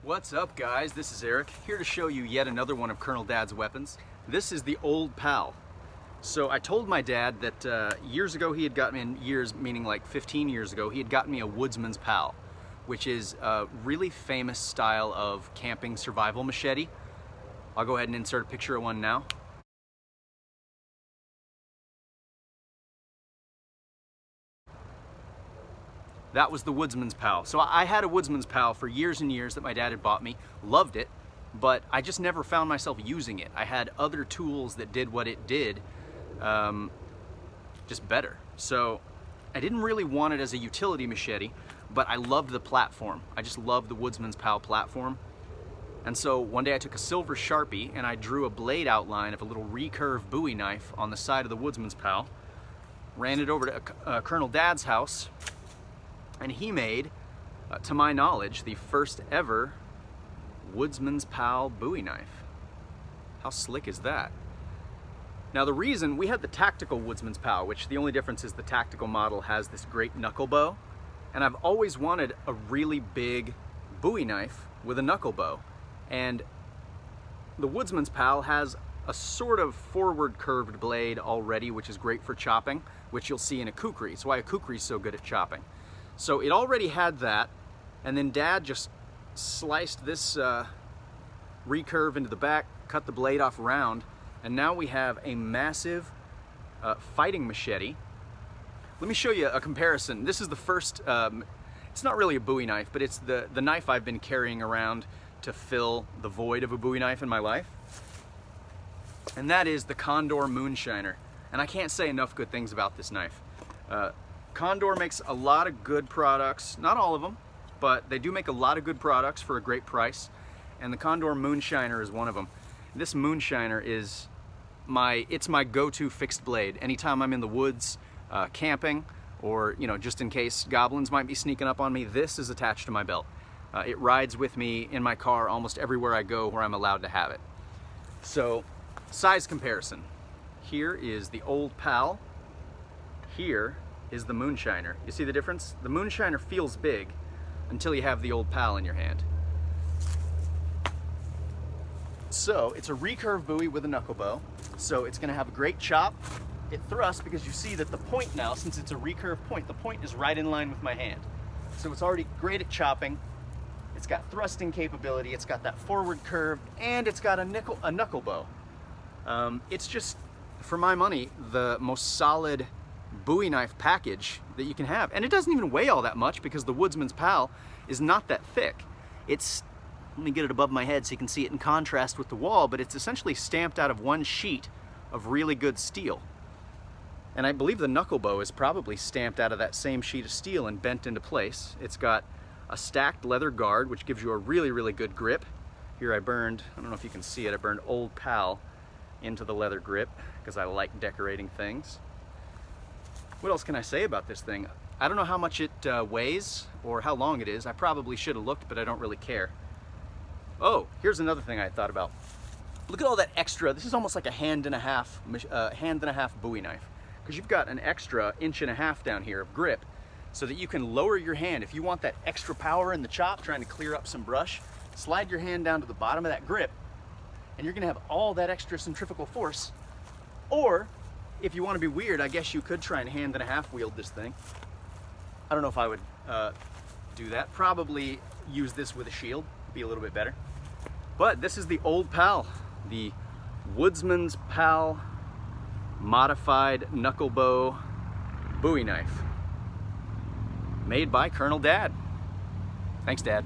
What's up, guys? This is Eric, here to show you yet another one of Colonel Dad's weapons. This is the Old Pal. So I told my dad that years ago he had gotten me, years meaning like 15 years ago, he had gotten me a Woodman's Pal, which is a really famous style of camping survival machete. I'll go ahead and insert a picture of one now. That was the Woodman's Pal. So I had a Woodman's Pal for years and years that my dad had bought me, loved it, but I just never found myself using it. I had other tools that did what it did, just better. So I didn't really want it as a utility machete, but I loved the platform. I just loved the Woodman's Pal platform. And so one day I took a silver Sharpie and I drew a blade outline of a little recurve Bowie knife on the side of the Woodman's Pal, ran it over to Colonel Dad's house, and he made, to my knowledge, the first ever Woodman's Pal Bowie knife. How slick is that? Now the reason, we had the tactical Woodman's Pal, which the only difference is the tactical model has this great knuckle bow, and I've always wanted a really big Bowie knife with a knuckle bow. And the Woodman's Pal has a sort of forward curved blade already, which is great for chopping, which you'll see in a kukri. It's why a kukri is so good at chopping. So it already had that, and then Dad just sliced this recurve into the back, cut the blade off round, and now we have a massive fighting machete. Let me show you a comparison. This is the first, it's not really a Bowie knife, but it's the knife I've been carrying around to fill the void of a Bowie knife in my life. And that is the Condor Moonshiner. And I can't say enough good things about this knife. Condor makes a lot of good products, not all of them, but they do make a lot of good products for a great price, and the Condor Moonshiner is one of them. This Moonshiner is it's my go-to fixed blade. Anytime I'm in the woods camping, or just in case goblins might be sneaking up on me, this is attached to my belt. It rides with me in my car almost everywhere I go where I'm allowed to have it. So, size comparison. Here is the Old Pal. Here is the Moonshiner. You see the difference? The Moonshiner feels big until you have the Old Pal in your hand. So it's a recurve Bowie with a knuckle bow. So it's gonna have a great chop. It thrusts because you see that the point now, since it's a recurve point, the point is right in line with my hand. So it's already great at chopping. It's got thrusting capability, it's got that forward curve, and it's got a knuckle bow. It's just, for my money, the most solid Bowie knife package that you can have. And it doesn't even weigh all that much because the Woodman's Pal is not that thick. It's, let me get it above my head so you can see it in contrast with the wall, but it's essentially stamped out of one sheet of really good steel. And I believe the knuckle bow is probably stamped out of that same sheet of steel and bent into place. It's got a stacked leather guard, which gives you a really, really good grip. Here I don't know if you can see it, I burned Old Pal into the leather grip because I like decorating things. What else can I say about this thing? I don't know how much it weighs or how long it is. I probably should have looked, but I don't really care. Oh, here's another thing I thought about. Look at all that extra. This is almost like a hand and a half Bowie knife, because you've got an extra 1.5 inches down here of grip, so that you can lower your hand. If you want that extra power in the chop, trying to clear up some brush, slide your hand down to the bottom of that grip, and you're gonna have all that extra centrifugal force. Or, if you want to be weird, I guess you could try and 1.5 hands wield this thing. I don't know if I would do that. Probably use this with a shield, be a little bit better. But this is the Old Pal, the Woodman's Pal modified knuckle bow Bowie knife, made by Colonel Dad. Thanks, Dad.